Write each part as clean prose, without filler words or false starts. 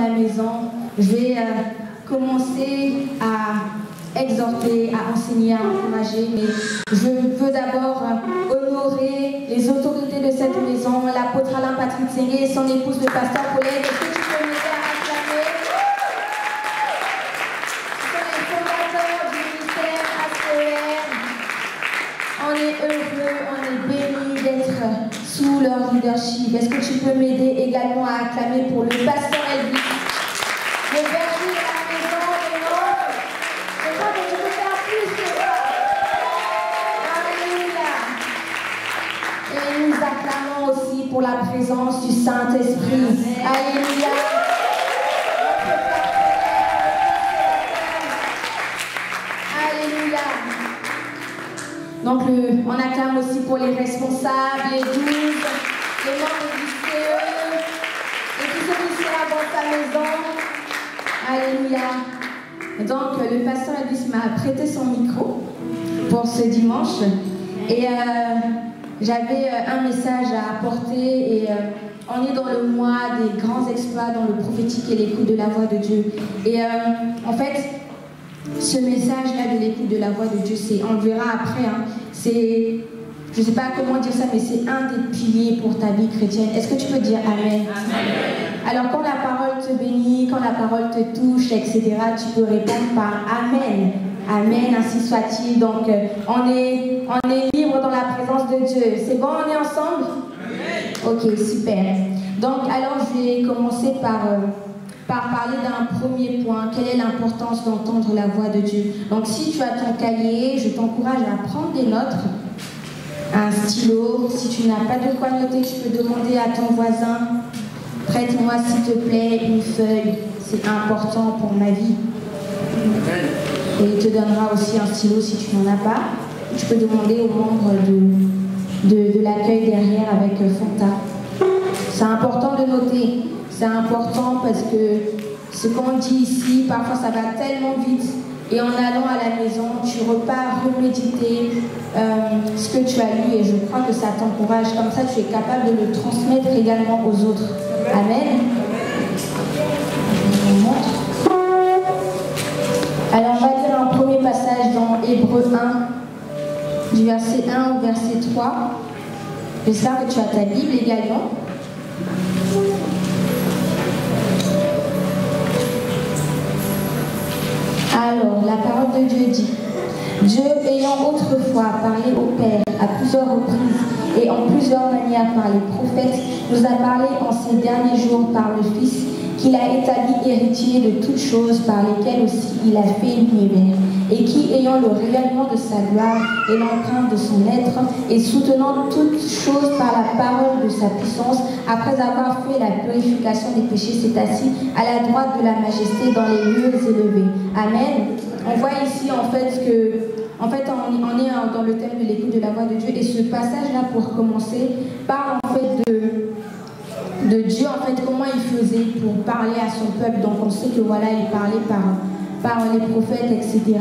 la maison, je vais commencer à exhorter, à enseigner, à encourager, mais je veux d'abord honorer les autorités de cette maison, l'apôtre Alain Patrick Ségué et son épouse, le pasteur Paulette. Est-ce que tu peux m'aider à acclamer? Ce sont les fondateurs du ministère ACER. On est heureux, on est bénis d'être sous leur leadership. Est-ce que tu peux m'aider également à acclamer pour le pasteur Elvis, le berger de la maison, le nôtre? Je crois que tu peux faire plus que ça. Alléluia. Et nous acclamons aussi pour la présence du Saint-Esprit. Alléluia. Alléluia. Donc on acclame aussi pour les responsables, les 12, les membres du CE, et tous ceux qui sont dans sa maison. Alléluia. Donc le pasteur Elvis m'a prêté son micro pour ce dimanche. Et j'avais un message à apporter. Et on est dans le mois des grands exploits dans le prophétique et l'écoute de la voix de Dieu. Et en fait, ce message-là de l'écoute de la voix de Dieu, on le verra après, hein, c'est, je ne sais pas comment dire ça, mais c'est un des piliers pour ta vie chrétienne. Est-ce que tu peux dire Amen? Amen. Alors quand la parole te bénit, quand la parole te touche, etc., tu peux répondre par Amen. Amen, ainsi soit-il. Donc on est libre dans la présence de Dieu. C'est bon, on est ensemble? Amen. Ok, super. Donc alors je vais commencer par parler d'un premier point. Quelle est l'importance d'entendre la voix de Dieu? Donc si tu as ton cahier, je t'encourage à prendre des notes, un stylo. Si tu n'as pas de quoi noter, tu peux demander à ton voisin, prête-moi s'il te plaît une feuille, c'est important pour ma vie. Et il te donnera aussi un stylo si tu n'en as pas. Tu peux demander aux membres de l'accueil derrière avec Fonta. C'est important de noter. C'est important parce que ce qu'on dit ici, parfois ça va tellement vite. Et en allant à la maison, tu repars reméditer ce que tu as lu. Et je crois que ça t'encourage. Comme ça, tu es capable de le transmettre également aux autres. Amen. Je vous montre. Alors, on va lire un premier passage dans Hébreux 1, du verset 1 au verset 3. J'espère que tu as ta Bible également. Alors, la parole de Dieu dit: Dieu, ayant autrefois parlé au Père à plusieurs reprises et en plusieurs manières par les prophètes, nous a parlé en ces derniers jours par le Fils, qu'il a établi héritier de toutes choses, par lesquelles aussi il a fait l'univers, et qui, ayant le rayonnement de sa gloire et l'empreinte de son être, et soutenant toutes choses par la parole de sa puissance, après avoir fait la purification des péchés, s'est assis à la droite de la majesté dans les lieux élevés. Amen. On voit ici en fait que on est dans le thème de l'écoute de la voix de Dieu, et ce passage-là, pour commencer, parle en fait de Dieu, en fait, comment il faisait pour parler à son peuple. Donc on sait que voilà, il parlait par les prophètes, etc.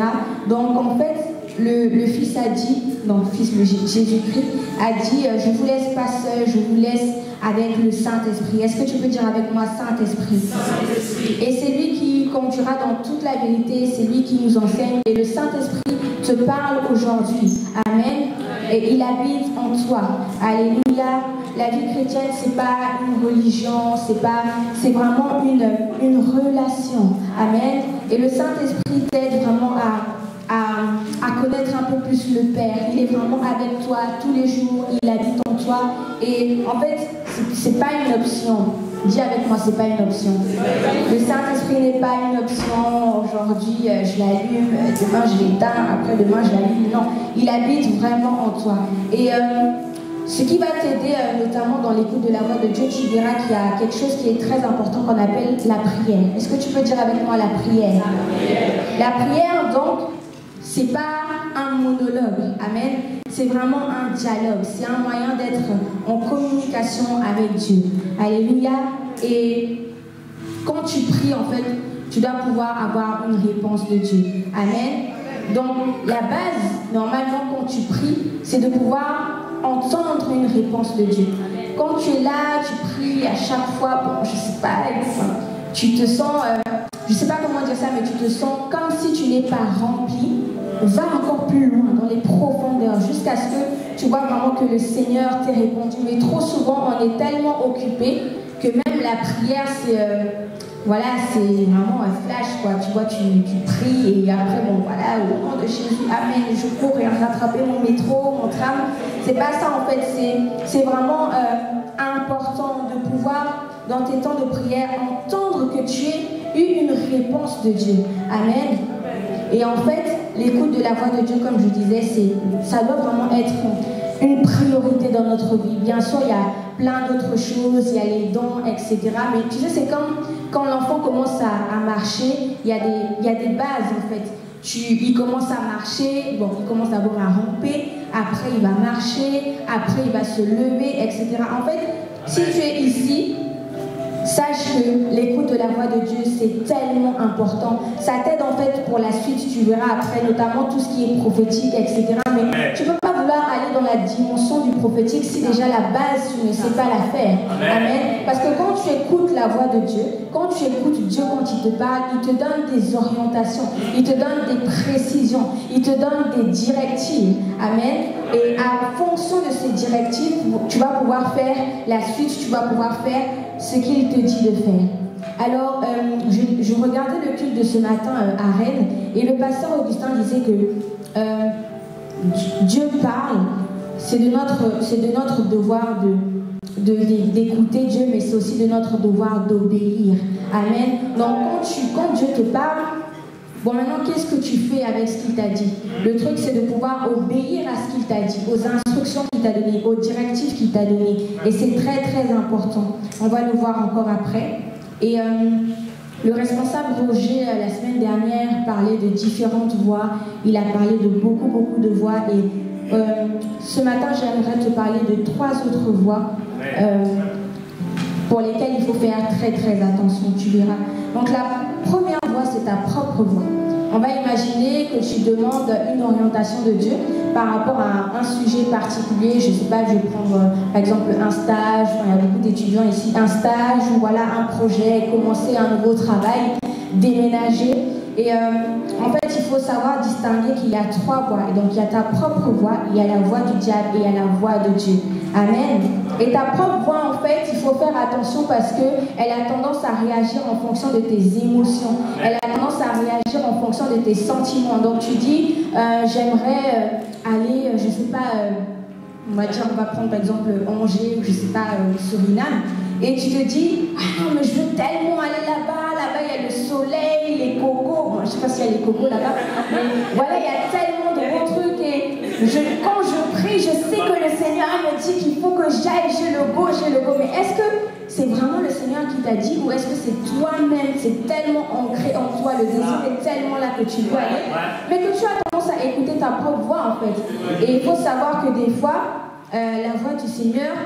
Donc en fait, le Fils a dit, donc le Fils, Jésus-Christ, a dit, je vous laisse pas seul, je vous laisse avec le Saint-Esprit. Est-ce que tu peux dire avec moi Saint-Esprit? Saint-Esprit. Et c'est lui qui conduira dans toute la vérité, c'est lui qui nous enseigne. Et le Saint-Esprit te parle aujourd'hui. Amen. Et il habite en toi. Alléluia. La vie chrétienne, c'est pas une religion, c'est vraiment une relation. Amen. Et le Saint-Esprit t'aide vraiment à connaître un peu plus le Père. Il est vraiment avec toi tous les jours, il habite en toi. Et en fait, c'est pas une option. Dis avec moi, c'est pas une option. Le Saint-Esprit n'est pas une option. Aujourd'hui, je l'allume, demain je l'éteins, après-demain je l'allume. Non, il habite vraiment en toi. Et ce qui va t'aider, notamment dans l'écoute de la voix de Dieu, tu verras qu'il y a quelque chose qui est très important qu'on appelle la prière. Est-ce que tu peux dire avec moi la prière? La prière, donc, c'est pas un monologue. Amen. C'est vraiment un dialogue. C'est un moyen d'être en communication avec Dieu. Alléluia. Et quand tu pries, en fait, tu dois pouvoir avoir une réponse de Dieu. Amen. Donc, la base, normalement, quand tu pries, c'est de pouvoir entendre une réponse de Dieu. Quand tu es là, tu pries à chaque fois, bon, je sais pas, tu te sens, je ne sais pas comment dire ça, mais tu te sens comme si tu n'es pas rempli. Va encore plus loin, dans les profondeurs, jusqu'à ce que tu vois vraiment que le Seigneur t'ait répondu. Mais trop souvent, on est tellement occupé que même la prière, c'est voilà, c'est vraiment un flash, quoi. Tu vois, tu pries et après, bon, voilà, au nom de Jésus, amen, je cours et rattraper mon métro, mon tram. C'est pas ça, en fait. C'est vraiment important de pouvoir, dans tes temps de prière, entendre que tu aies eu une réponse de Dieu. Amen. Et en fait, l'écoute de la voix de Dieu, comme je disais, ça doit vraiment être une priorité dans notre vie. Bien sûr, il y a plein d'autres choses, il y a les dons, etc. Mais tu sais, c'est comme quand l'enfant commence à marcher, il y a des bases en fait. Il commence à marcher, bon, il commence d'abord à ramper, après il va marcher, après il va se lever, etc. En fait, si tu es ici, sache que l'écoute de la voix de Dieu, c'est tellement important. Ça t'aide en fait pour la suite, tu verras après, notamment tout ce qui est prophétique, etc. Mais tu ne peux pas vouloir aller dans la dimension du prophétique si déjà la base, tu ne sais pas la faire. Amen. Parce que quand tu écoutes la voix de Dieu, quand tu écoutes Dieu quand il te parle, il te donne des orientations, il te donne des précisions, il te donne des directives. Amen. Et en fonction de ces directives, tu vas pouvoir faire la suite, tu vas pouvoir faire ce qu'il te dit de faire. Alors, je regardais le culte de ce matin à Rennes et le pasteur Augustin disait que Dieu parle, c'est de notre devoir d'écouter Dieu, mais c'est aussi de notre devoir d'obéir. Amen. Donc, quand Dieu te parle, bon, maintenant, qu'est-ce que tu fais avec ce qu'il t'a dit? Le truc, c'est de pouvoir obéir à ce qu'il t'a dit, aux instructions qu'il t'a données, aux directives qu'il t'a données. Et c'est très, très important. On va le voir encore après. Et le responsable Roger, la semaine dernière, parlait de différentes voix. Il a parlé de beaucoup, beaucoup de voix. Et ce matin, j'aimerais te parler de 3 autres voix pour lesquelles il faut faire très, très attention. Tu verras. Donc, la première voix, c'est ta propre voix. On va imaginer que tu demandes une orientation de Dieu par rapport à un sujet particulier. Je ne sais pas, je vais prendre par exemple un stage, il y a beaucoup d'étudiants ici, un stage ou voilà un projet, commencer un nouveau travail, déménager. Et en fait, il faut savoir distinguer qu'il y a 3 voix. Et donc, il y a ta propre voix, il y a la voix du diable et il y a la voix de Dieu. Amen. Et ta propre voix, en fait, il faut faire attention parce qu'elle a tendance à réagir en fonction de tes émotions. Elle a tendance à réagir en fonction de tes sentiments. Donc, tu dis, j'aimerais aller, je ne sais pas, on va dire, on va prendre par exemple Angers ou je ne sais pas, Suriname. Et tu te dis, ah non, mais je veux tellement aller là-bas. Là-bas, il y a le soleil, les cocos. Bon, je ne sais pas s'il y a les cocos là-bas. Mais voilà, il y a tellement de bons trucs. Et quand je prie, je sais que le Seigneur me dit qu'il faut que j'aille. J'ai le go, j'ai le go. Mais est-ce que c'est vraiment le Seigneur qui t'a dit ou est-ce que c'est toi-même? C'est tellement ancré en toi. Le désir est tellement là que tu veux aller. Mais que tu as tendance à écouter ta propre voix, en fait. Et il faut savoir que des fois, la voix du Seigneur,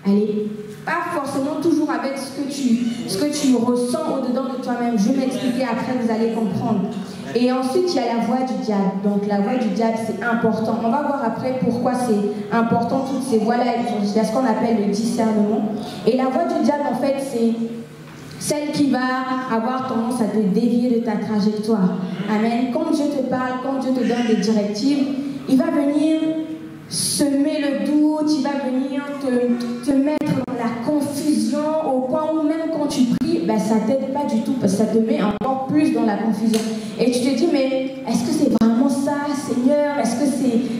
elle est pas forcément toujours avec ce que tu ressens au-dedans de toi-même. Je vais m'expliquer après, vous allez comprendre. Et ensuite, il y a la voix du diable. Donc la voix du diable, c'est important. On va voir après pourquoi c'est important, toutes ces voix-là. Il y a ce qu'on appelle le discernement. Et la voix du diable, en fait, c'est celle qui va avoir tendance à te dévier de ta trajectoire. Amen. Quand Dieu te parle, quand Dieu te donne des directives, il va venir semer le doute, il va venir te mettre dans la confusion au point où même quand tu pries, ben, ça ne t'aide pas du tout parce que ça te met encore plus dans la confusion. Et tu te dis, mais est-ce que c'est vraiment ça, Seigneur? Est-ce que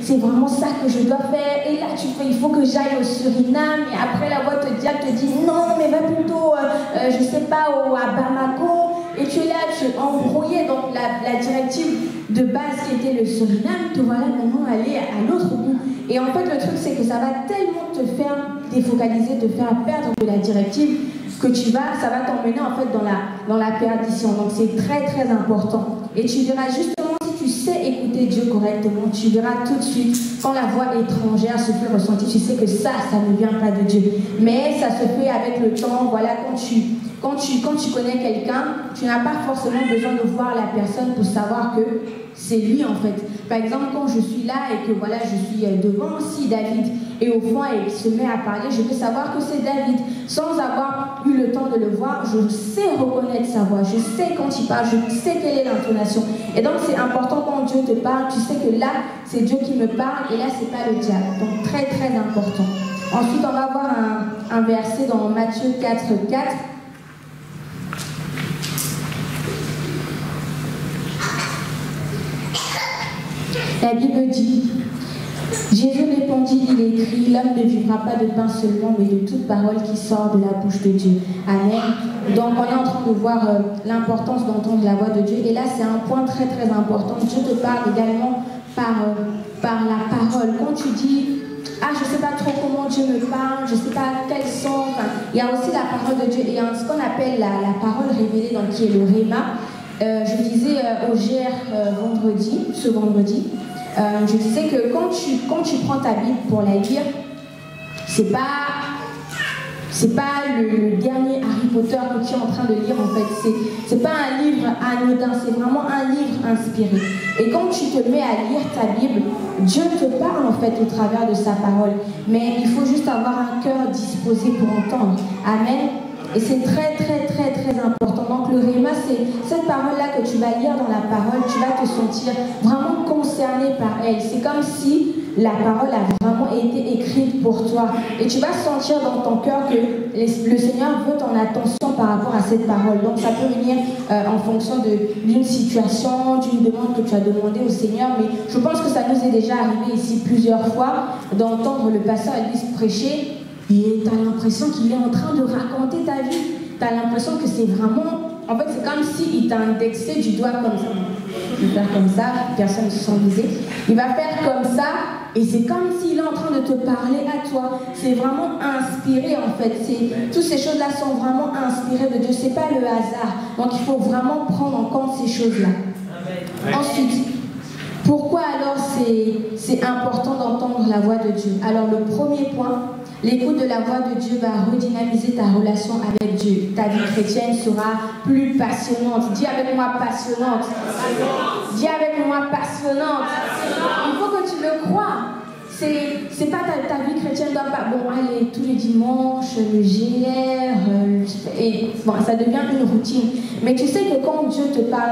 c'est vraiment ça que je dois faire? Et là, il faut que j'aille au Suriname. Et après, la voix te dit, non, mais va plutôt, je ne sais pas, à Bamako. Et tu es là, tu es embrouillé. Donc la directive de base qui était le Suriname, te voilà maintenant aller à l'autre bout. Et en fait, le truc, c'est que ça va tellement te faire défocaliser, te faire perdre de la directive que ça va t'emmener en fait dans la perdition. Donc c'est très très important. Et tu verras justement, si tu sais écouter Dieu correctement, tu verras tout de suite quand la voix étrangère se fait ressentir, tu sais que ça ne vient pas de Dieu. Mais ça se fait avec le temps. Voilà, quand tu connais quelqu'un, tu n'as pas forcément besoin de voir la personne pour savoir que c'est lui en fait. Par exemple, quand je suis là et que voilà, je suis devant, si David et au fond, il se met à parler, je peux savoir que c'est David. Sans avoir eu le temps de le voir, je sais reconnaître sa voix, je sais quand il parle, je sais quelle est l'intonation. Et donc c'est important quand Dieu te parle, tu sais que là, c'est Dieu qui me parle et là, c'est pas le diable. Donc très très important. Ensuite, on va voir un verset dans Matthieu 4:4. La Bible dit, Jésus répondit, il est écrit, l'homme ne vivra pas de pain seulement, mais de toute parole qui sort de la bouche de Dieu. Amen. Donc on est en train de voir l'importance d'entendre la voix de Dieu. Et là, c'est un point très très important. Dieu te parle également par la parole. Quand tu dis, ah, je ne sais pas trop comment Dieu me parle, je ne sais pas quel son. Enfin, il y a aussi la parole de Dieu. Et il y a ce qu'on appelle la parole révélée, donc qui est le Rhéma. Je disais au GR ce vendredi, je disais que quand tu prends ta Bible pour la lire, c'est pas le dernier Harry Potter que tu es en train de lire en fait. C'est pas un livre anodin, c'est vraiment un livre inspiré. Et quand tu te mets à lire ta Bible, Dieu te parle en fait au travers de sa parole. Mais il faut juste avoir un cœur disposé pour entendre. Amen. Et c'est très très très très important. Donc le Rhéma, c'est cette parole-là que tu vas lire dans la parole, tu vas te sentir vraiment concerné par elle. C'est comme si la parole a vraiment été écrite pour toi. Et tu vas sentir dans ton cœur que le Seigneur veut ton attention par rapport à cette parole. Donc ça peut venir en fonction d'une situation, d'une demande que tu as demandé au Seigneur. Mais je pense que ça nous est déjà arrivé ici plusieurs fois d'entendre le pasteur Elvis prêcher. Et tu as l'impression qu'il est en train de raconter ta vie. Tu as l'impression que c'est vraiment... En fait, c'est comme s'il t'a indexé du doigt comme ça. Il va faire comme ça, personne ne se sent visé. Il va faire comme ça, et c'est comme s'il est en train de te parler à toi. C'est vraiment inspiré, en fait. Toutes ces choses-là sont vraiment inspirées de Dieu. Ce n'est pas le hasard. Donc, il faut vraiment prendre en compte ces choses-là. Ensuite, pourquoi alors c'est important d'entendre la voix de Dieu? Alors, le premier point, l'écoute de la voix de Dieu va redynamiser ta relation avec Dieu. Ta vie chrétienne sera plus passionnante. Dis avec moi passionnante. Dis avec moi passionnante. Il faut que tu le crois. C'est pas ta vie chrétienne doit pas, bon allez, tous les dimanches, le GR, et bon, ça devient une routine. Mais tu sais que quand Dieu te parle,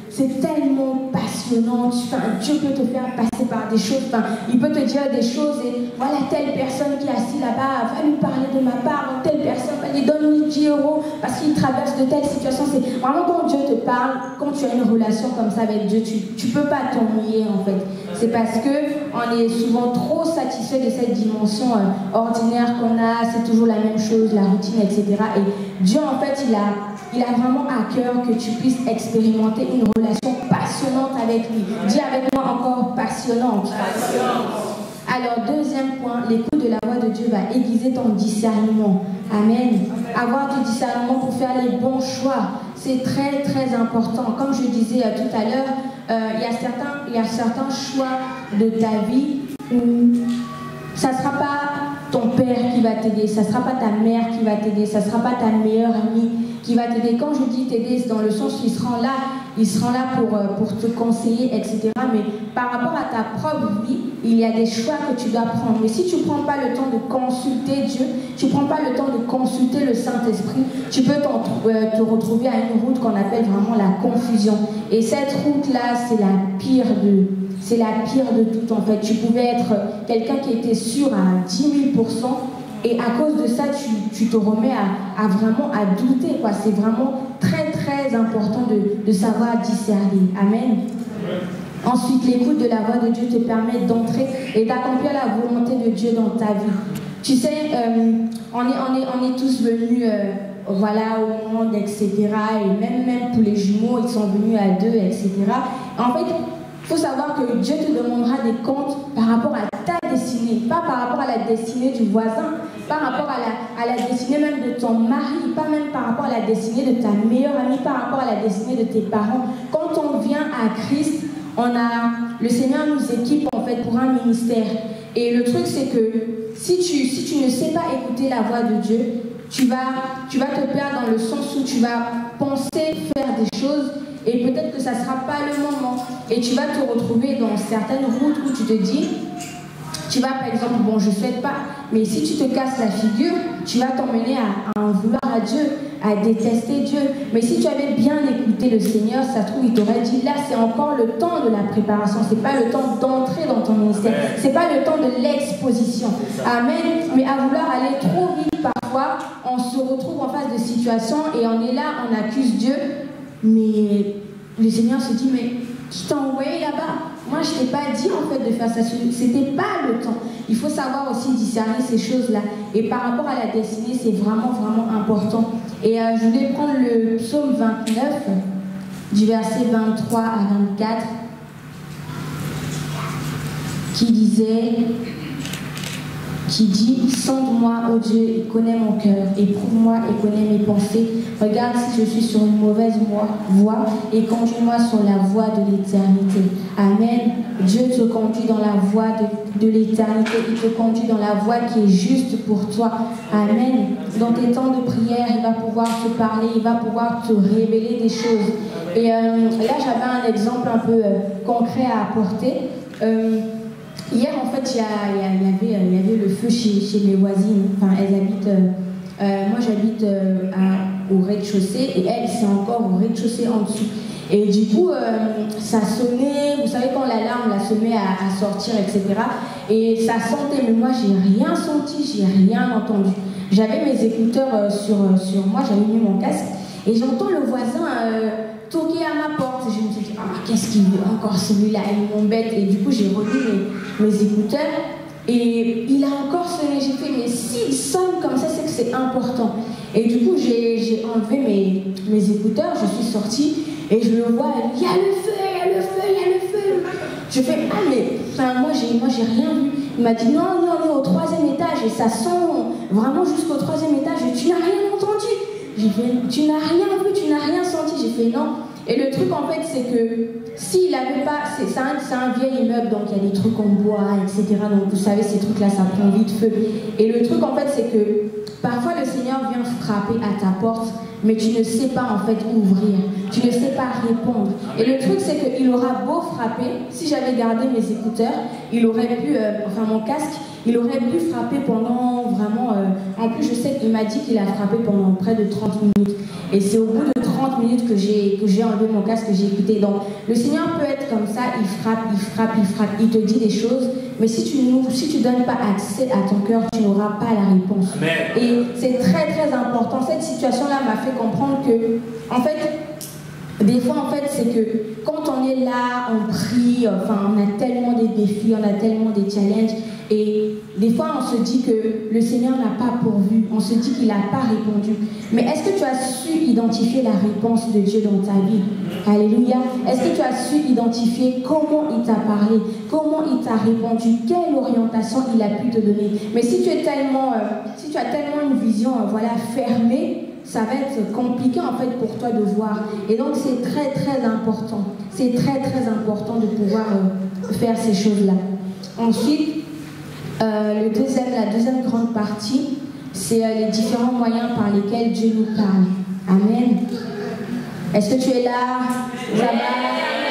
c'est tellement passionnant. Enfin, Dieu peut te faire passer par des choses, enfin, il peut te dire des choses et voilà, telle personne qui est assise là-bas va lui parler de ma part, telle personne va lui donner 10 € parce qu'il traverse de telles situations. C'est vraiment quand Dieu te parle, quand tu as une relation comme ça avec Dieu, tu peux pas t'ennuyer en fait. C'est parce qu'on est souvent trop satisfait de cette dimension ordinaire qu'on a, c'est toujours la même chose, la routine, etc. Et Dieu, en fait, il a vraiment à cœur que tu puisses expérimenter une relation passionnante avec lui. Dis avec moi encore passionnante. Alors, deuxième point, l'écoute de la voix de Dieu va aiguiser ton discernement. Amen. Avoir du discernement pour faire les bons choix, c'est très très important. Comme je disais tout à l'heure, il y a certains choix de ta vie où ça ne sera pas ton père qui va t'aider, ça ne sera pas ta mère qui va t'aider, ça ne sera pas ta meilleure amie qui va t'aider. Quand je dis t'aider, c'est dans le sens où ils seront là pour te conseiller, etc. Mais par rapport à ta propre vie, il y a des choix que tu dois prendre. Mais si tu ne prends pas le temps de consulter Dieu, tu ne prends pas le temps de consulter le Saint-Esprit, tu peux te retrouver à une route qu'on appelle vraiment la confusion. Et cette route-là, c'est la pire de toutes en fait. Tu pouvais être quelqu'un qui était sûr à 10 000%. Et à cause de ça, tu te remets à vraiment à douter, quoi. C'est vraiment très très important de savoir discerner. Amen. Ensuite, l'écoute de la voix de Dieu te permet d'entrer et d'accomplir la volonté de Dieu dans ta vie. Tu sais, on est tous venus voilà, au monde, etc. Et même pour les jumeaux, ils sont venus à deux, etc. En fait, il faut savoir que Dieu te demandera des comptes par rapport à ta destinée, pas par rapport à la destinée du voisin, par rapport à la destinée même de ton mari, pas même par rapport à la destinée de ta meilleure amie, par rapport à la destinée de tes parents. Quand on vient à Christ, le Seigneur nous équipe en fait pour un ministère. Et le truc c'est que si tu ne sais pas écouter la voix de Dieu, tu vas te perdre dans le sens où tu vas penser faire des choses et peut-être que ça ne sera pas le moment. Et tu vas te retrouver dans certaines routes où tu te dis, Tu vas par exemple, bon je ne souhaite pas, mais si tu te casses la figure, tu vas t'emmener à en vouloir à Dieu, à détester Dieu. Mais si tu avais bien écouté le Seigneur, ça se trouve, il t'aurait dit, là c'est encore le temps de la préparation, c'est pas le temps d'entrer dans ton ministère, c'est pas le temps de l'exposition. Amen. Mais à vouloir aller trop vite parfois, on se retrouve en face de situations et on est là, on accuse Dieu, mais le Seigneur se dit, mais qui t'a envoyé là-bas? Moi, je ne t'ai pas dit en fait de faire ça. C'était pas le temps. Il faut savoir aussi discerner ces choses-là. Et par rapport à la destinée, c'est vraiment, vraiment important. Et je voulais prendre le psaume 29, du verset 23 à 24, qui dit « Sonde-moi, ô Dieu, et connais mon cœur, éprouve-moi et connais mes pensées. Regarde si je suis sur une mauvaise voie et conduis-moi sur la voie de l'éternité. » Amen. Dieu te conduit dans la voie de l'éternité. Il te conduit dans la voie qui est juste pour toi. Amen. Dans tes temps de prière, il va pouvoir te parler, il va pouvoir te révéler des choses. Et là, j'avais un exemple un peu concret à apporter. Hier, en fait, il y avait le feu chez mes voisines. Enfin, elles habitent... moi, j'habite au rez-de-chaussée et elles, c'est encore au rez-de-chaussée en dessous. Et du coup, ça sonnait, vous savez, quand l'alarme se met à sortir, etc. Et ça sentait, mais moi, j'ai rien senti, j'ai rien entendu. J'avais mes écouteurs sur moi, j'avais mis mon casque et j'entends le voisin... toquer à ma porte. Je me suis dit, ah, qu'est-ce qu'il veut encore celui-là, il m'embête. Et du coup, j'ai remis mes écouteurs et il a encore sonné. J'ai fait, mais s'il sonne comme ça, c'est que c'est important. Et du coup, j'ai enlevé mes écouteurs, je suis sortie et je le vois, il y a le feu, il y a le feu, il y a le feu. Je fais, ah, mais enfin, moi, j'ai rien vu. Il m'a dit, non, on est au 3e étage et ça sent vraiment jusqu'au 3e étage et tu n'as rien entendu. J'ai fait, tu n'as rien vu, tu n'as rien senti. J'ai fait non. Et le truc en fait, c'est que s'il n'avait pas, c'est un vieil immeuble, donc il y a des trucs en bois, etc. Donc vous savez, ces trucs-là, ça prend vite feu. Et le truc en fait, c'est que parfois le Seigneur vient frapper à ta porte, mais tu ne sais pas en fait ouvrir, tu ne sais pas répondre. Et le truc, c'est qu'il aura beau frapper, si j'avais gardé mes écouteurs, il aurait pu, enfin mon casque, il aurait pu frapper pendant vraiment... en plus, je sais qu'il m'a dit qu'il a frappé pendant près de 30 minutes. Et c'est au bout de 30 minutes que j'ai enlevé mon casque, que j'ai écouté. Donc, le Seigneur peut être comme ça, il frappe, il frappe, il frappe, il te dit des choses. Mais si tu ne donnes pas accès à ton cœur, tu n'auras pas la réponse. Amen. Et c'est très, très important. Cette situation-là m'a fait comprendre que, en fait, des fois, en fait, c'est que quand on est là, on prie, enfin, on a tellement des défis, on a tellement des challenges, et des fois, on se dit que le Seigneur n'a pas pourvu, on se dit qu'il n'a pas répondu. Mais est-ce que tu as su identifier la réponse de Dieu dans ta vie? Alléluia. Est-ce que tu as su identifier comment il t'a parlé, comment il t'a répondu, quelle orientation il a pu te donner? Mais si tu as tellement une vision, voilà, fermée, ça va être compliqué en fait pour toi de voir. Et donc c'est très très important. C'est très très important de pouvoir faire ces choses-là. Ensuite, la deuxième grande partie, c'est les différents moyens par lesquels Dieu nous parle. Amen. Est-ce que tu es là? Ça va?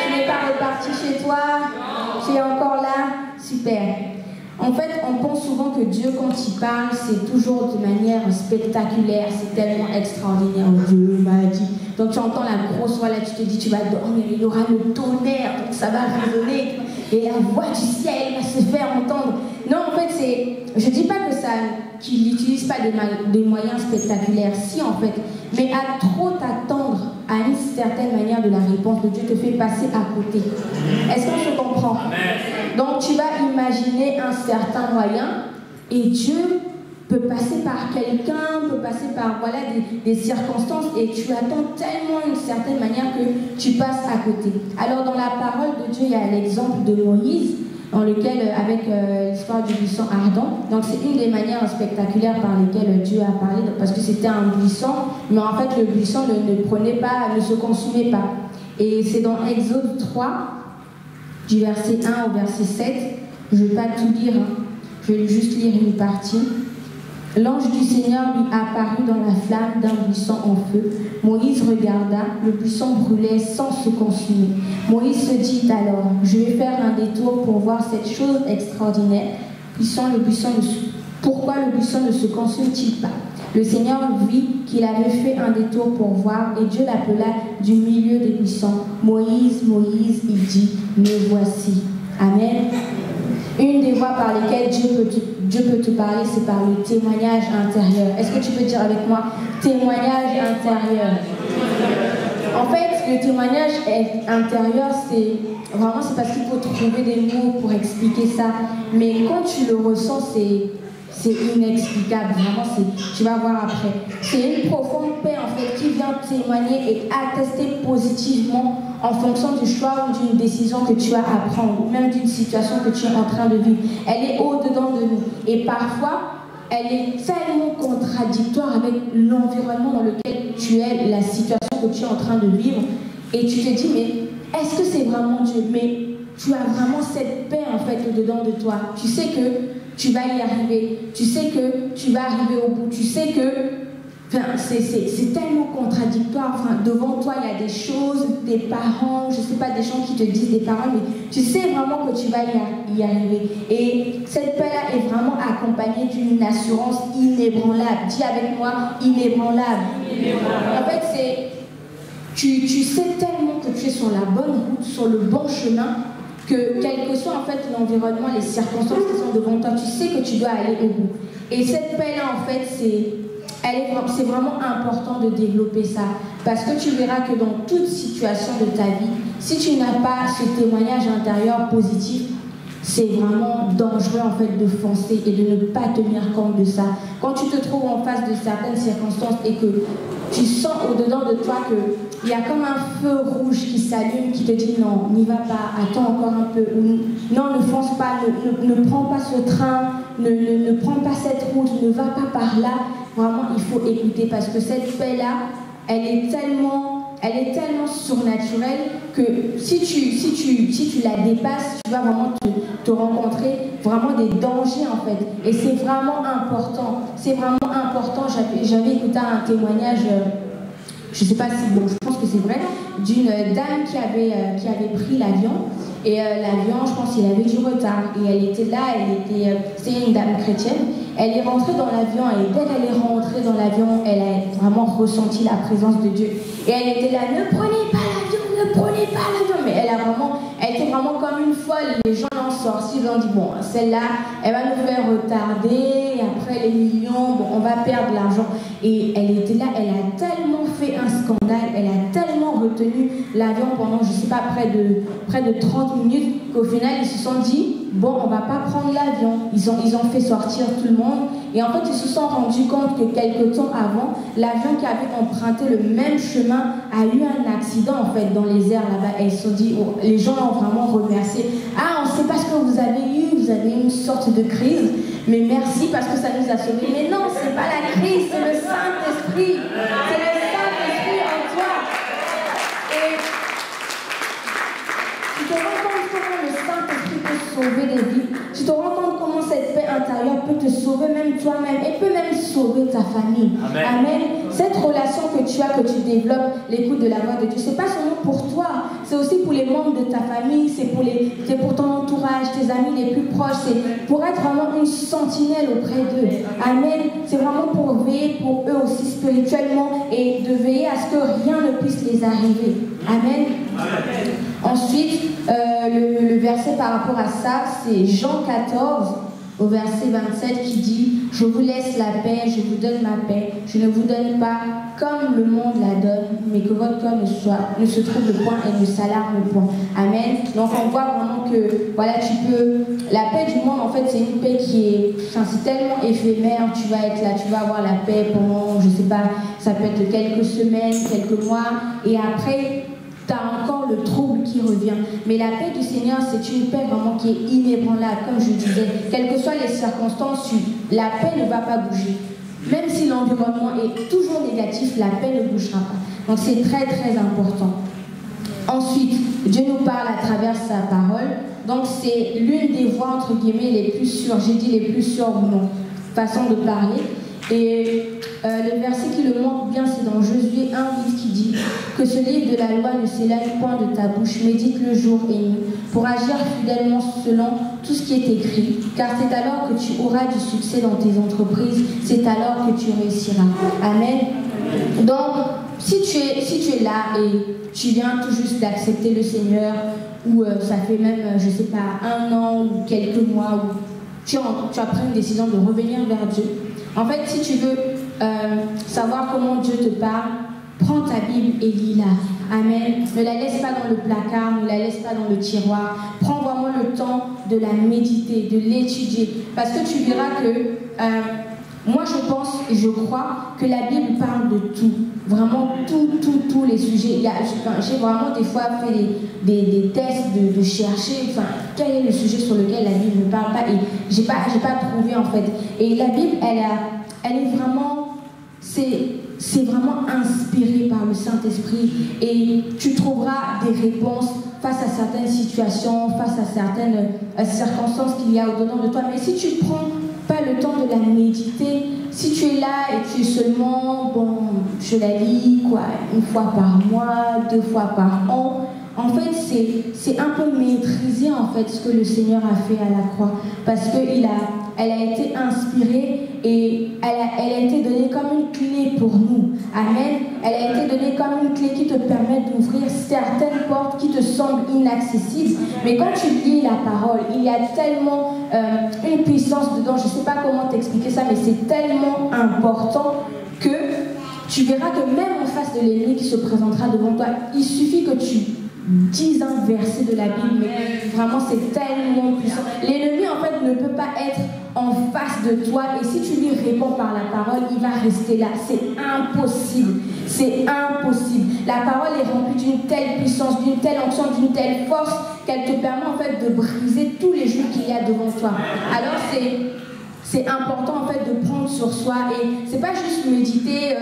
Tu n'es pas reparti chez toi? Tu es encore là? Super. En fait, on pense souvent que Dieu, quand il parle, c'est toujours de manière spectaculaire, c'est tellement extraordinaire. Dieu m'a dit. Donc tu entends la grosse voix là, tu te dis, tu vas dormir, il y aura le tonnerre, donc ça va résonner, et la voix du ciel va se faire entendre. Non, en fait, je ne dis pas qu'il n'utilise pas des moyens spectaculaires, si en fait, mais à trop t'attendre à une certaine manière de la réponse de Dieu te fait passer à côté. Est-ce qu'on se comprend? Donc tu vas imaginer un certain moyen et Dieu peut passer par quelqu'un, peut passer par voilà, des circonstances et tu attends tellement une certaine manière que tu passes à côté. Alors dans la parole de Dieu, il y a l'exemple de Moïse, dans lequel, avec l'histoire du buisson ardent. Donc c'est une des manières spectaculaires par lesquelles Dieu a parlé, parce que c'était un buisson, mais en fait le buisson ne se consumait pas. Et c'est dans Exode 3, du verset 1 au verset 7, je ne vais pas tout lire, hein. Je vais juste lire une partie. L'ange du Seigneur lui apparut dans la flamme d'un buisson en feu. Moïse regarda, le buisson brûlait sans se consumer. Moïse se dit alors, je vais faire un détour pour voir cette chose extraordinaire pourquoi le buisson ne se consume-t-il pas? Le Seigneur vit qu'il avait fait un détour pour voir, et Dieu l'appela du milieu des buissons. Moïse, Moïse, il dit, me voici. Amen. Une des voies par lesquelles Dieu peut te parler, c'est par le témoignage intérieur. Est-ce que tu peux dire avec moi, témoignage intérieur? En fait, le témoignage intérieur, c'est parce qu'il faut trouver des mots pour expliquer ça. Mais quand tu le ressens, c'est inexplicable. Vraiment, tu vas voir après. C'est une profonde paix, en fait, qui vient témoigner et attester positivement en fonction du choix ou d'une décision que tu as à prendre, ou même d'une situation que tu es en train de vivre. Elle est au-dedans de nous. Et parfois, elle est tellement contradictoire avec l'environnement dans lequel tu es, la situation que tu es en train de vivre. Et tu te dis, mais est-ce que c'est vraiment Dieu? Mais tu as vraiment cette paix, en fait, au-dedans de toi. Tu sais que tu vas y arriver. Tu sais que tu vas arriver au bout. Tu sais que c'est tellement contradictoire. Devant toi, il y a des choses, des parents, je ne sais pas, des gens qui te disent des paroles, mais tu sais vraiment que tu vas y arriver. Et cette paix-là est vraiment accompagnée d'une assurance inébranlable. Dis avec moi, inébranlable. En fait, tu sais tellement que tu es sur la bonne route, sur le bon chemin, que quel que soit en fait l'environnement, les circonstances qui sont devant toi, tu sais que tu dois aller au bout. Et cette paix-là, en fait, c'est vraiment important de développer ça. Parce que tu verras que dans toute situation de ta vie, si tu n'as pas ce témoignage intérieur positif, c'est vraiment dangereux en fait de foncer et de ne pas tenir compte de ça. Quand tu te trouves en face de certaines circonstances et que tu sens au-dedans de toi qu'il y a comme un feu rouge qui s'allume, qui te dit non, n'y va pas, attends encore un peu, ou non, ne fonce pas, ne prends pas ce train, ne prends pas cette route, ne va pas par là. Vraiment, il faut écouter parce que cette paix-là, elle est tellement surnaturelle que si tu la dépasses, tu vas vraiment te rencontrer vraiment des dangers en fait. Et c'est vraiment important. C'est vraiment important. J'avais écouté un témoignage, je ne sais pas si, bon, je pense que c'est vrai, d'une dame qui avait pris l'avion. Et l'avion, je pense qu'il avait du retard. Et elle était là, c'était une dame chrétienne. Elle est rentrée dans l'avion et dès qu'elle est rentrée dans l'avion, elle a vraiment ressenti la présence de Dieu. Et elle était là, ne prenez pas l'avion, ne prenez pas l'avion. Mais elle était vraiment comme une folle. Les gens l'ont sortie, ils ont dit, bon, celle-là, elle va nous faire retarder. Et après les millions, bon, on va perdre l'argent. Et elle était là, elle a tellement fait un scandale, elle a tellement retenu l'avion pendant, je ne sais pas, près de 30 minutes, qu'au final, ils se sont dit, bon, on ne va pas prendre l'avion. Ils ont fait sortir tout le monde. Et en fait, ils se sont rendus compte que quelques temps avant, l'avion qui avait emprunté le même chemin a eu un accident, en fait, dans les airs là-bas. Et ils se sont dit, oh, les gens l'ont vraiment remercié. Ah, on ne sait pas ce que vous avez eu une sorte de crise, mais merci parce que ça nous a sauvés. Mais non, ce n'est pas la crise, c'est le Saint-Esprit. C'est le Saint-Esprit en toi. Et tu te rends compte comment le Saint-Esprit peut sauver des vies. Tu te rends compte comment cette paix intérieure peut te sauver même toi-même et peut même sauver ta famille. Amen. Amen. Cette relation que tu as, que tu développes, l'écoute de la voix de Dieu, c'est pas seulement pour toi, c'est aussi pour les membres de ta famille, c'est pour ton entourage, tes amis les plus proches, c'est pour être vraiment une sentinelle auprès d'eux. Amen. C'est vraiment pour veiller pour eux aussi spirituellement et de veiller à ce que rien ne puisse les arriver. Amen. Amen. Ensuite, le verset par rapport à ça, c'est Jean 14, au verset 27, qui dit « Je vous laisse la paix, je vous donne ma paix. Je ne vous donne pas comme le monde la donne, mais que votre cœur ne se trouble point et ne s'alarme point. » Amen. Donc on voit vraiment que, voilà, la paix du monde, en fait, c'est une paix c'est tellement éphémère. Tu vas être là, tu vas avoir la paix pendant, je ne sais pas, ça peut être quelques semaines, quelques mois, et après, tu as encore le trouble qui revient. Mais la paix du Seigneur, c'est une paix vraiment qui est inébranlable, comme je disais. Quelles que soient les circonstances, la paix ne va pas bouger. Même si l'environnement est toujours négatif, la paix ne bougera pas. Donc c'est très très important. Ensuite, Dieu nous parle à travers sa parole. Donc c'est l'une des voies, entre guillemets, les plus sûres. J'ai dit les plus sûres, non, façon de parler. Et le verset qui le montre bien, c'est dans Josué 1:8 qui dit que ce livre de la loi ne s'éloigne point de ta bouche, médite-le jour et nuit, pour agir fidèlement selon tout ce qui est écrit, car c'est alors que tu auras du succès dans tes entreprises, c'est alors que tu réussiras. Amen. Donc, si tu es là et tu viens tout juste d'accepter le Seigneur, ou ça fait même, je ne sais pas, 1 an ou quelques mois, ou tu as pris une décision de revenir vers Dieu. En fait, si tu veux savoir comment Dieu te parle, prends ta Bible et lis-la. Amen. Ne la laisse pas dans le placard, ne la laisse pas dans le tiroir. Prends vraiment le temps de la méditer, de l'étudier. Parce que tu verras que... moi, je pense et je crois que la Bible parle de tout. Vraiment, tous les sujets. J'ai vraiment des fois fait des tests de chercher quel est le sujet sur lequel la Bible ne parle pas. Et j'ai pas trouvé, en fait. Et la Bible, elle est vraiment... C'est vraiment inspiré par le Saint-Esprit. Et tu trouveras des réponses face à certaines situations, face à certaines circonstances qu'il y a au-dedans de toi. Mais si tu prends pas le temps de la méditer, si tu es là et tu es seulement, je la lis, une fois par mois, 2 fois par an, en fait, c'est un peu maîtriser, en fait, ce que le Seigneur a fait à la croix. Parce qu'elle a été inspirée et elle a été donnée comme une clé pour nous. Amen. Elle a été donnée comme une clé qui te permet d'ouvrir certaines portes qui te semblent inaccessibles. Mais quand tu lis la parole, il y a tellement une puissance dedans. Je ne sais pas comment t'expliquer ça, mais c'est tellement important que tu verras que même en face de l'ennemi qui se présentera devant toi, il suffit que tu dises un verset de la Bible, mais vraiment c'est tellement puissant. L'ennemi en fait ne peut pas être en face de toi et si tu lui réponds par la parole, il va rester là. C'est impossible. C'est impossible. La parole est remplie d'une telle puissance, d'une telle onction, d'une telle force qu'elle te permet en fait de briser tous les jours qu'il y a devant toi. Alors c'est important en fait de prendre sur soi et c'est pas juste méditer,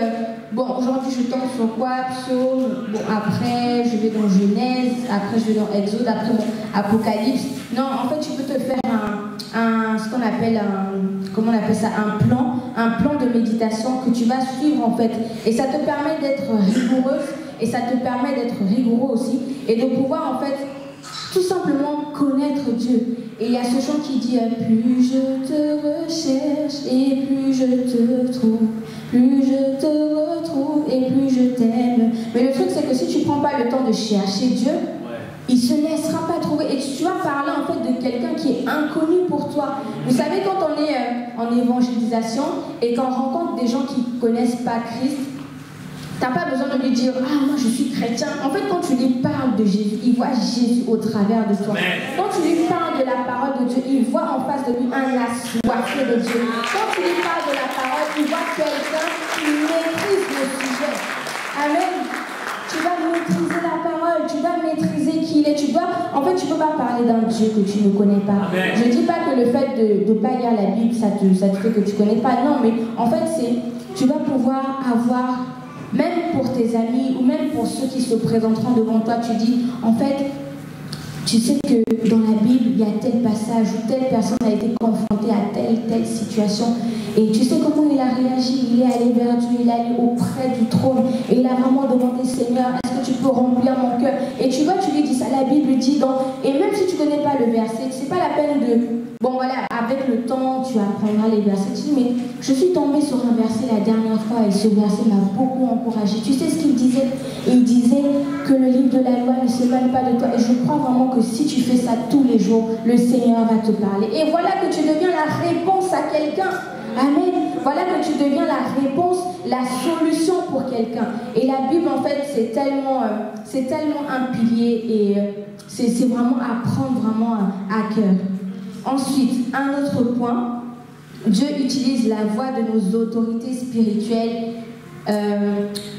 aujourd'hui je tombe sur quoi, psaume, après je vais dans Genèse, après je vais dans Exode, après Apocalypse. Non, en fait tu peux te faire ce qu'on appelle un plan de méditation que tu vas suivre en fait et ça te permet d'être rigoureuse et ça te permet d'être rigoureux aussi et de pouvoir en fait tout simplement connaître Dieu. Et il y a ce chant qui dit plus je te recherche et plus je te trouve, plus je te retrouve et plus je t'aime. Mais le truc c'est que si tu ne prends pas le temps de chercher Dieu, il ne se laissera pas trouver. Et tu vas parler en fait de quelqu'un qui est inconnu pour toi. Vous savez, quand on est en évangélisation et qu'on rencontre des gens qui ne connaissent pas Christ, tu n'as pas besoin de lui dire « Ah, moi je suis chrétien ». En fait, quand tu lui parles de Jésus, il voit Jésus au travers de toi. Quand tu lui parles de la parole de Dieu, il voit en face de lui un assoiffé de Dieu. Quand tu lui parles de la parole, il voit quelqu'un qui maîtrise le sujet. Amen. Tu vas maîtriser la parole, tu vas maîtriser qui il est. En fait, tu ne peux pas parler d'un Dieu que tu ne connais pas. Amen. Je ne dis pas que le fait de ne pas lire la Bible, ça te fait que tu ne connais pas. Non, mais en fait, tu vas pouvoir avoir... Même pour tes amis ou même pour ceux qui se présenteront devant toi, tu dis, en fait, tu sais que dans la Bible, il y a tel passage où telle personne a été confrontée à telle situation. Et tu sais comment il a réagi, il est allé vers Dieu, il est allé auprès du trône. Et il a vraiment demandé, Seigneur, est-ce que tu peux remplir mon cœur? Et tu vois, tu lui dis ça, la Bible dit et même si tu ne connais pas le verset, c'est pas la peine de... avec le temps, tu apprendras les versets. Tu dis, mais je suis tombée sur un verset la dernière fois et ce verset m'a beaucoup encouragée. Tu sais ce qu'il disait? Il disait que le livre de la loi ne s'éloigne pas de toi. Et je crois vraiment que si tu fais ça tous les jours, le Seigneur va te parler. Et voilà que tu deviens la réponse à quelqu'un. Amen. Voilà que tu deviens la réponse, la solution pour quelqu'un. Et la Bible, en fait, c'est tellement un pilier et c'est vraiment à prendre vraiment à cœur. Ensuite, un autre point, Dieu utilise la voix de nos autorités spirituelles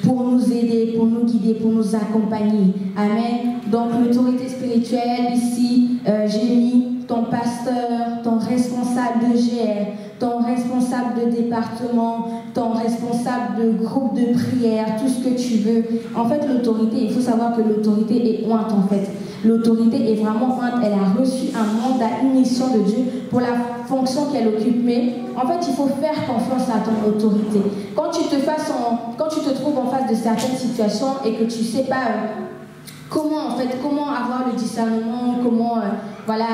pour nous aider, pour nous guider, pour nous accompagner. Amen. Donc l'autorité spirituelle, ici, j'ai mis ton pasteur, ton responsable de GR, ton responsable de département, ton responsable de groupe de prière, tout ce que tu veux. En fait, l'autorité, il faut savoir que l'autorité est ointe en fait. l'autorité est vraiment moindre. Elle a reçu un mandat, une mission de Dieu pour la fonction qu'elle occupe. Mais en fait, il faut faire confiance à ton autorité. Quand tu te trouves en face de certaines situations et que tu ne sais pas comment avoir le discernement, comment voilà,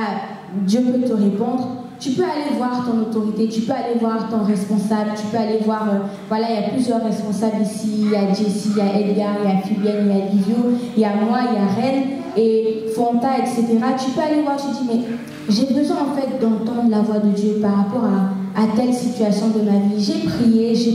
Dieu peut te répondre, tu peux aller voir ton autorité, tu peux aller voir ton responsable, tu peux aller voir, voilà, il y a plusieurs responsables ici, il y a Jessie, il y a Edgar, il y a Fabienne, il y a Livio, il y a moi, il y a Reine et Fonta, etc. Tu peux aller voir, tu dis, mais j'ai besoin en fait d'entendre la voix de Dieu par rapport à telle situation de ma vie. J'ai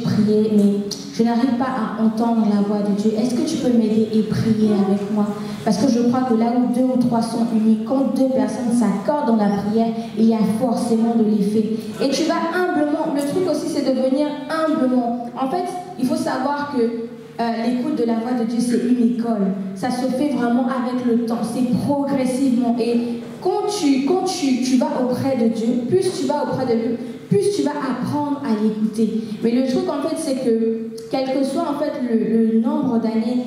prié, mais je n'arrive pas à entendre la voix de Dieu. Est-ce que tu peux m'aider et prier avec moi? Parce que je crois que là où 2 ou 3 sont unis, quand 2 personnes s'accordent dans la prière, il y a forcément de l'effet. Et tu vas humblement, le truc aussi c'est de venir humblement. En fait, il faut savoir que l'écoute de la voix de Dieu, c'est une école. Ça se fait vraiment avec le temps, c'est progressivement. Et quand tu vas auprès de Dieu, plus tu vas auprès de lui, plus tu vas apprendre à l'écouter. Mais le truc en fait, c'est que quel que soit en fait le nombre d'années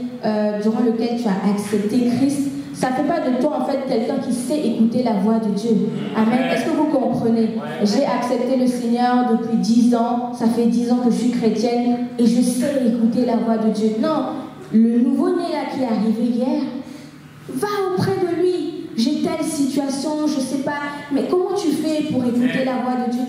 durant lequel tu as accepté Christ, ça ne fait pas de toi en fait quelqu'un qui sait écouter la voix de Dieu. Amen. Est-ce que vous comprenez? J'ai accepté le Seigneur depuis 10 ans, ça fait 10 ans que je suis chrétienne et je sais écouter la voix de Dieu. Non, le nouveau-né là qui est arrivé hier, va auprès de lui. J'ai telle situation, je ne sais pas, mais comment tu fais pour écouter la voix de Dieu?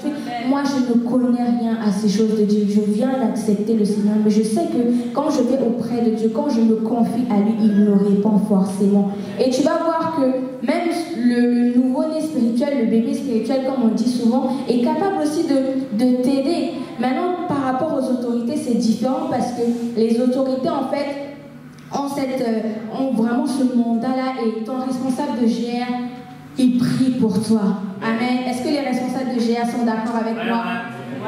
Moi, je ne connais rien à ces choses de Dieu. Je viens d'accepter le Seigneur, mais je sais que quand je vais auprès de Dieu, quand je me confie à lui, il me répond forcément. Et tu vas voir que même le nouveau-né spirituel, le bébé spirituel, comme on dit souvent, est capable aussi de t'aider. Maintenant, par rapport aux autorités, c'est différent parce que les autorités, en fait, ont vraiment ce mandat-là et ton responsable de GR, il prie pour toi. Amen. Est-ce que les responsables de GR sont d'accord avec moi?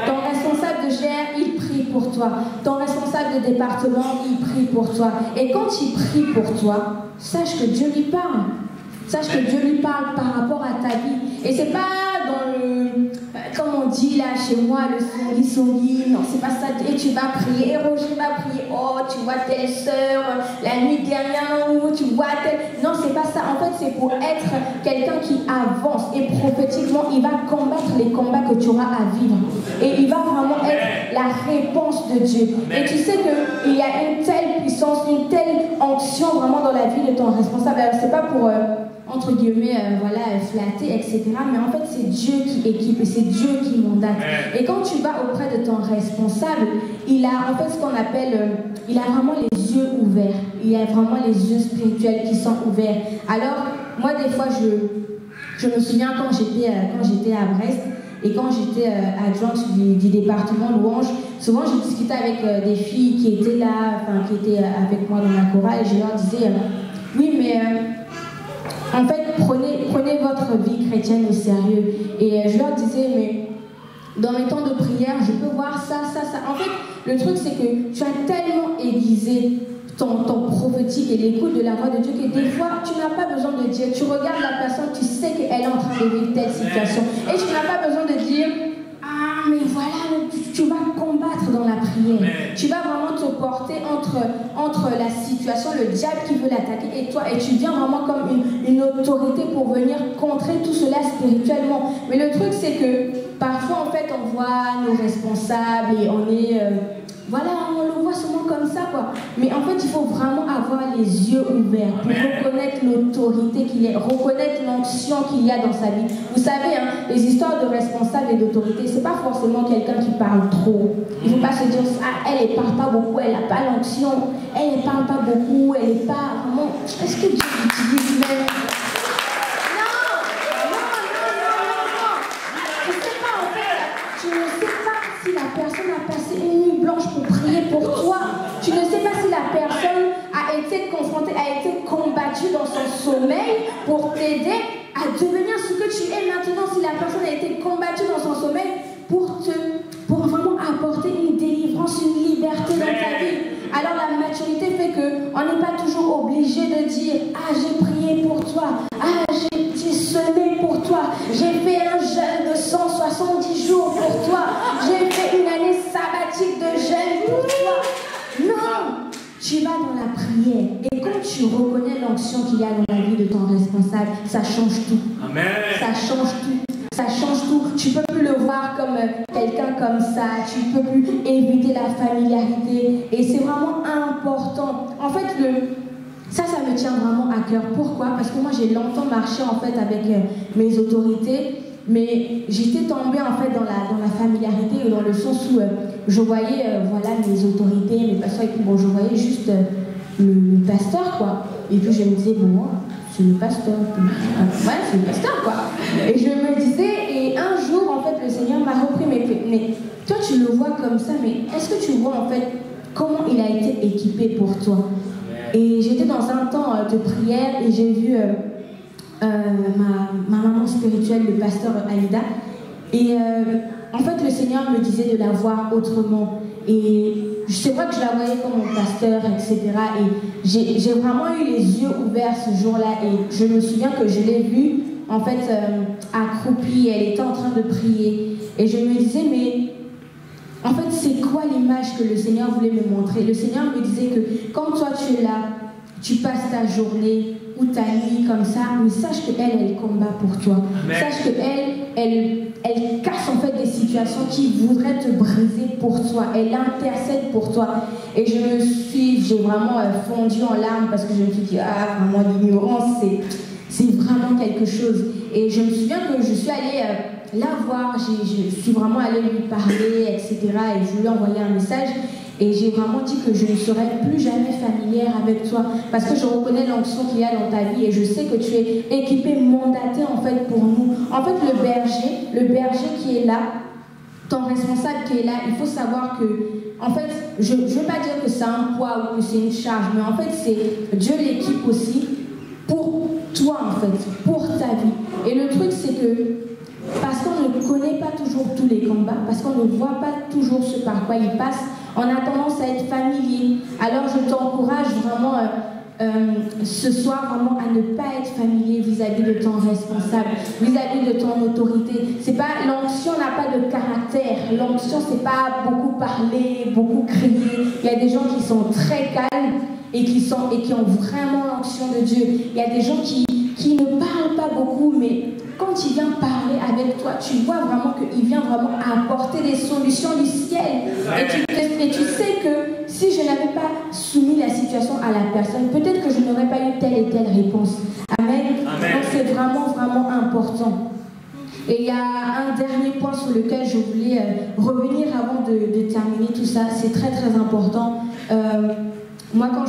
Ton responsable de GR, il prie pour toi. Ton responsable de département, il prie pour toi. Et quand il prie pour toi, sache que Dieu lui parle. Sache que Dieu lui parle par rapport à ta vie. Et c'est pas dans le... Comme on dit là chez moi, le songui. Non, c'est pas ça. Et tu vas prier. Et Roger va prier. Oh, tu vois telle sœur, la nuit dernière, tu vois telle... Non, c'est pas ça. En fait, c'est pour être quelqu'un qui avance. Et prophétiquement, il va combattre les combats que tu auras à vivre. Et il va vraiment être la réponse de Dieu. Et tu sais qu'il y a une telle puissance, une telle onction vraiment dans la vie de ton responsable. Alors, c'est pas pour... entre guillemets, voilà, flatter, etc. Mais en fait, c'est Dieu qui équipe et c'est Dieu qui mandate. Et quand tu vas auprès de ton responsable, il a en fait ce qu'on appelle, il a vraiment les yeux ouverts. Il a vraiment les yeux spirituels qui sont ouverts. Alors, moi, des fois, je me souviens quand j'étais à Brest et quand j'étais adjointe du département Louange, souvent, je discutais avec des filles qui étaient là, enfin, qui étaient avec moi dans la chorale et je leur disais, oui, mais... en fait, prenez votre vie chrétienne au sérieux. Et je leur disais, mais dans mes temps de prière, je peux voir ça. En fait, le truc, c'est que tu as tellement aiguisé ton prophétique et l'écoute de la voix de Dieu que des fois, tu n'as pas besoin de dire. Tu regardes la personne, tu sais qu'elle est en train de vivre telle situation. Et tu n'as pas besoin de dire, ah, mais voilà, tu vas combattre dans la prière. Tu vas vraiment te porter entre la situation, le diable qui veut l'attaquer et toi. Et tu viens vraiment comme une autorité pour venir contrer tout cela spirituellement. Mais le truc, c'est que parfois, en fait, on voit nos responsables et on est... voilà, on le voit souvent comme ça, quoi. Mais en fait, il faut vraiment avoir les yeux ouverts pour reconnaître l'autorité qu'il y a, reconnaître l'onction qu'il y a dans sa vie. Vous savez, hein, les histoires de responsables et d'autorité, c'est pas forcément quelqu'un qui parle trop. Il ne faut pas se dire, ah, elle ne parle pas beaucoup, elle n'a pas l'onction, elle ne parle pas beaucoup, elle n'est pas vraiment... Est-ce que Dieu utilise même... Personne a passé une nuit blanche pour prier pour toi. Tu ne sais pas si la personne a été confrontée, a été combattue dans son sommeil pour t'aider à devenir ce que tu es maintenant. Si la personne a été combattue dans son sommeil pour vraiment apporter une délivrance, une liberté dans ta vie. Alors la maturité fait qu'on n'est pas toujours obligé de dire « Ah, j'ai prié pour toi. Ah, j'ai semé pour toi. J'ai fait un jeûne de 170 jours pour toi. J'ai fait une année sabbatique de jeûne pour toi. » Non, tu vas dans la prière et quand tu reconnais l'onction qu'il y a dans la vie de ton responsable, ça change tout. Amen. Ça change tout. Ça change tout. Tu ne peux plus le voir comme quelqu'un comme ça. Tu ne peux plus éviter la familiarité. Et c'est vraiment important. En fait, ça me tient vraiment à cœur. Pourquoi? Parce que moi, j'ai longtemps marché en fait avec mes autorités. Mais j'étais tombée en fait dans la familiarité, dans le sens où je voyais voilà, mes autorités, mes pasteurs, et puis bon, je voyais juste le pasteur, quoi. Et puis je me disais, bon, c'est le pasteur. Ouais, c'est le pasteur, quoi. Et je me disais, et un jour, en fait, le Seigneur m'a repris, mais toi, tu le vois comme ça, mais est-ce que tu vois, en fait, comment il a été équipé pour toi? Et j'étais dans un temps de prière et j'ai vu ma maman spirituelle, le pasteur Aïda. Et en fait, le Seigneur me disait de la voir autrement. Et c'est vrai que je la voyais comme mon pasteur, etc. Et j'ai vraiment eu les yeux ouverts ce jour-là. Et je me souviens que je l'ai vue, en fait, accroupie. Elle était en train de prier. Et je me disais, mais en fait, c'est quoi l'image que le Seigneur voulait me montrer? Le Seigneur me disait que quand toi tu es là, tu passes ta journée ou ta nuit comme ça, mais sache qu'elle combat pour toi. Amen. Sache qu'elle casse en fait des situations qui voudraient te briser pour toi. Elle intercède pour toi. Et j'ai vraiment fondu en larmes parce que je me suis dit, ah, vraiment l'ignorance, c'est vraiment quelque chose. Et je me souviens que je suis allée la voir, je suis vraiment allée lui parler, etc. Et je lui ai envoyé un message. Et j'ai vraiment dit que je ne serai plus jamais familière avec toi parce que je reconnais l'onction qu'il y a dans ta vie et je sais que tu es équipé, mandaté en fait pour nous. En fait, le berger qui est là, ton responsable qui est là, il faut savoir que, en fait, je ne veux pas dire que c'est un poids ou que c'est une charge, mais en fait, c'est Dieu l'équipe aussi pour toi en fait, pour ta vie. Et le truc, c'est que parce qu'on ne connaît pas toujours tous les combats, parce qu'on ne voit pas toujours ce par quoi il passe, on a tendance à être familier. Alors je t'encourage vraiment ce soir vraiment à ne pas être familier vis-à-vis de ton responsable, vis-à-vis de ton autorité. C'est pas, l'onction n'a pas de caractère. L'onction, c'est pas beaucoup parler, beaucoup crier. Il y a des gens qui sont très calmes et qui ont vraiment l'onction de Dieu. Il y a des gens qui ne parlent pas beaucoup, mais quand il vient parler avec toi, tu vois vraiment qu'il vient vraiment apporter des solutions du ciel. Et tu sais que si je n'avais pas soumis la situation à la personne, peut-être que je n'aurais pas eu telle et telle réponse. Amen. Amen. Donc c'est vraiment, vraiment important. Et il y a un dernier point sur lequel je voulais revenir avant de terminer tout ça. C'est très, très important. Moi, quand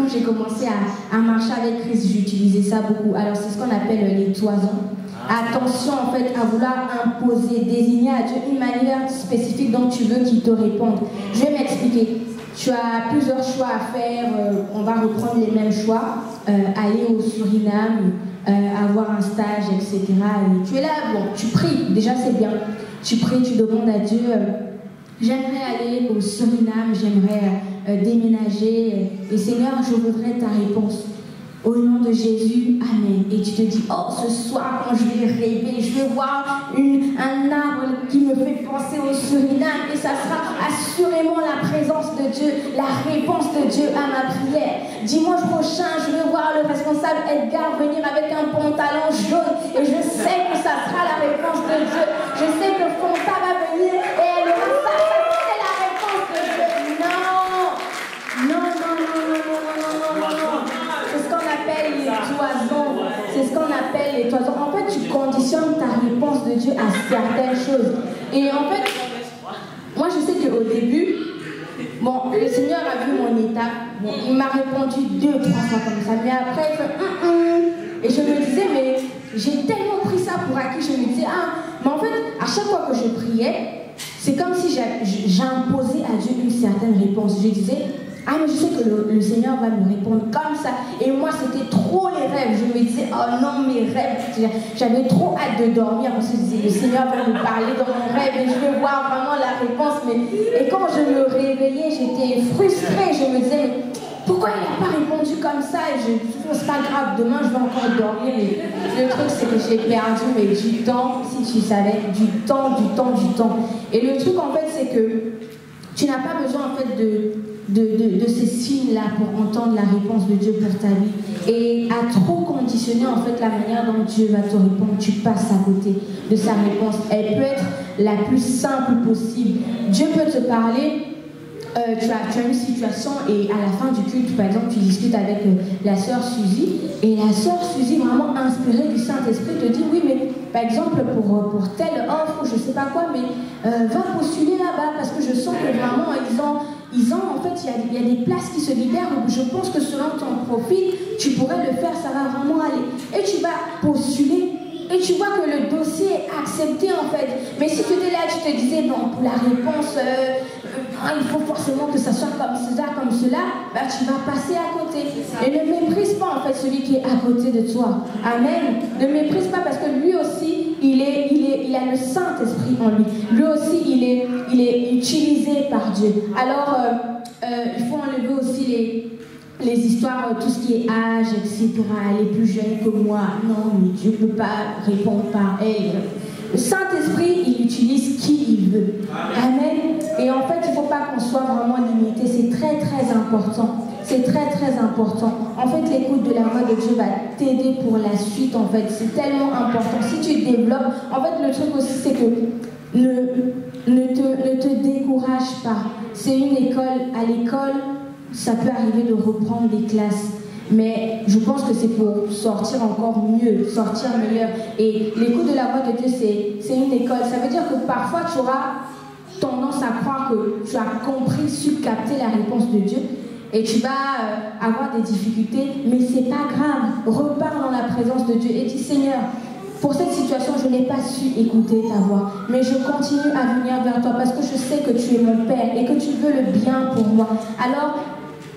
j'ai commencé à marcher avec Christ, j'utilisais ça beaucoup. Alors, c'est ce qu'on appelle les toisons. Attention, en fait, à vouloir imposer, désigner à Dieu une manière spécifique dont tu veux qu'il te réponde. Je vais m'expliquer. Tu as plusieurs choix à faire. On va reprendre les mêmes choix. Aller au Suriname, avoir un stage, etc. Et tu es là, bon, tu pries. Déjà, c'est bien. Tu pries, tu demandes à Dieu... j'aimerais aller au Suriname, j'aimerais déménager. Et Seigneur, je voudrais ta réponse. Au nom de Jésus, Amen. Et tu te dis, oh, ce soir, quand je vais rêver, je vais voir un arbre qui me fait penser au Suriname. Et ça sera assurément la présence de Dieu, la réponse de Dieu à ma prière. Dimanche prochain, je vais voir le responsable Edgar venir avec un pantalon jaune. Et je sais que ça sera la réponse de Dieu. Je sais que Fonta va venir et elle aura ça. C'est la réponse de Dieu. Non. C'est ce qu'on appelle les toisons. C'est ce qu'on appelle les toisons. En fait, tu conditionnes ta réponse de Dieu à certaines choses. Et en fait, moi je sais qu'au début, bon, le Seigneur a vu mon état. Bon, il m'a répondu 2-3 fois comme ça. Mais après, il fait et je me disais, mais j'ai tellement pris ça pour acquis. Je me disais, mais en fait, à chaque fois que je priais, c'est comme si j'imposais à Dieu une certaine réponse. Je disais, mais je sais que le Seigneur va me répondre comme ça. Et moi, c'était trop les rêves. Je me disais, oh non, mes rêves. J'avais trop hâte de dormir parce que je disais, le Seigneur va me parler dans mon rêve et je vais voir vraiment la réponse. Et quand je me réveillais, j'étais frustrée. Je me disais, mais pourquoi il n'a pas répondu comme ça? Et je me dis, c'est pas grave, demain je vais encore dormir. Et le truc, c'est que j'ai perdu du temps, si tu savais, du temps. Et le truc, en fait, c'est que tu n'as pas besoin, en fait, de ces signes-là pour entendre la réponse de Dieu pour ta vie. Et à trop conditionner en fait la manière dont Dieu va te répondre, tu passes à côté de sa réponse. Elle peut être la plus simple possible. Dieu peut te parler. Tu as une situation et à la fin du culte, par exemple, tu discutes avec la sœur Suzy et la sœur Suzy, vraiment inspirée du Saint-Esprit, te dit oui, mais par exemple, pour telle offre ou je sais pas quoi, mais va postuler là-bas parce que je sens que vraiment ils ont en fait, il y a des places qui se libèrent. Je pense que selon ton profil, tu pourrais le faire, ça va vraiment aller. Et tu vas postuler. Et tu vois que le dossier est accepté en fait. Mais si tu étais là, tu te disais, bon, pour la réponse, il faut forcément que ça soit comme ça, comme cela, bah, tu vas passer à côté. Et ne méprise pas en fait celui qui est à côté de toi. Amen. Ne méprise pas parce que lui aussi, il a le Saint-Esprit en lui. Lui aussi, il est utilisé par Dieu. Alors, il faut enlever aussi les histoires, tout ce qui est âge, etc. Elle est plus jeune que moi. Non, mais Dieu ne peut pas répondre par elle. Le Saint-Esprit, il utilise qui il veut. Amen. Et en fait, il ne faut pas qu'on soit vraiment limité. C'est très, très important. C'est très, très important. En fait, l'écoute de la voix de Dieu va t'aider pour la suite, en fait. C'est tellement important. Si tu développes... En fait, le truc aussi, c'est que ne te décourage pas. C'est une école. À l'école, ça peut arriver de reprendre des classes. Mais je pense que c'est pour sortir encore mieux, sortir meilleur. Et l'écoute de la voix de Dieu, c'est une école. Ça veut dire que parfois, tu auras tendance à croire que tu as compris, capter la réponse de Dieu. Et tu vas avoir des difficultés. Mais c'est pas grave. Repars dans la présence de Dieu et dis, Seigneur, pour cette situation, je n'ai pas su écouter ta voix. Mais je continue à venir vers toi parce que je sais que tu es mon Père et que tu veux le bien pour moi. Alors,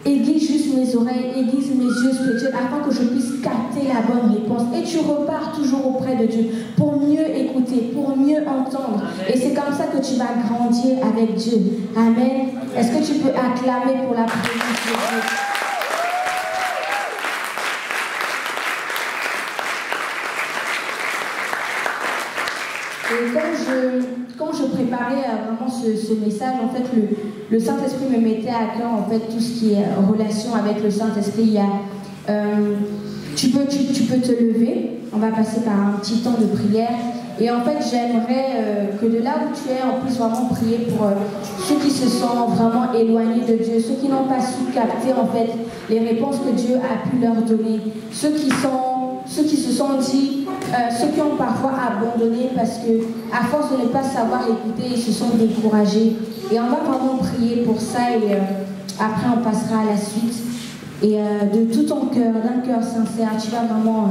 aiguise juste mes oreilles, aiguise mes yeux spirituels afin que je puisse capter la bonne réponse. Et tu repars toujours auprès de Dieu pour mieux écouter, pour mieux entendre. Et c'est comme ça que tu vas grandir avec Dieu. Amen. Est-ce que tu peux acclamer pour la présence de Dieu? Et quand je préparais vraiment ce message, en fait, le Saint-Esprit me mettait à cœur en fait tout ce qui est relation avec le Saint-Esprit. Tu peux te lever. On va passer par un petit temps de prière. Et en fait, j'aimerais que de là où tu es, on puisse vraiment prier pour ceux qui se sont vraiment éloignés de Dieu, ceux qui n'ont pas su capter en fait les réponses que Dieu a pu leur donner, ceux qui se sont dit, ceux qui ont parfois abandonné parce que à force de ne pas savoir écouter, ils se sont découragés. Et on va vraiment prier pour ça et après on passera à la suite. Et de tout ton cœur, d'un cœur sincère, tu vas vraiment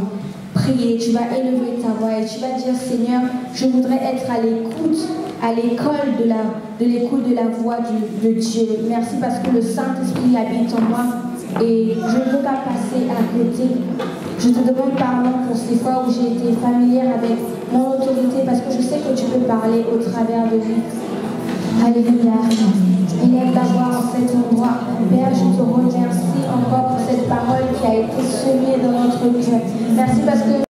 prier, tu vas élever ta voix et tu vas dire, Seigneur, je voudrais être à l'écoute, à l'école de l'écoute de la voix de Dieu. Merci parce que le Saint-Esprit habite en moi et je ne veux pas passer à côté. Je te demande pardon pour ces fois où j'ai été familière avec mon autorité parce que je sais que tu peux parler au travers de lui. Alléluia. Élève ta voix en cet endroit. Père, je te remercie encore pour cette parole qui a été semée dans notre cœur. Merci parce que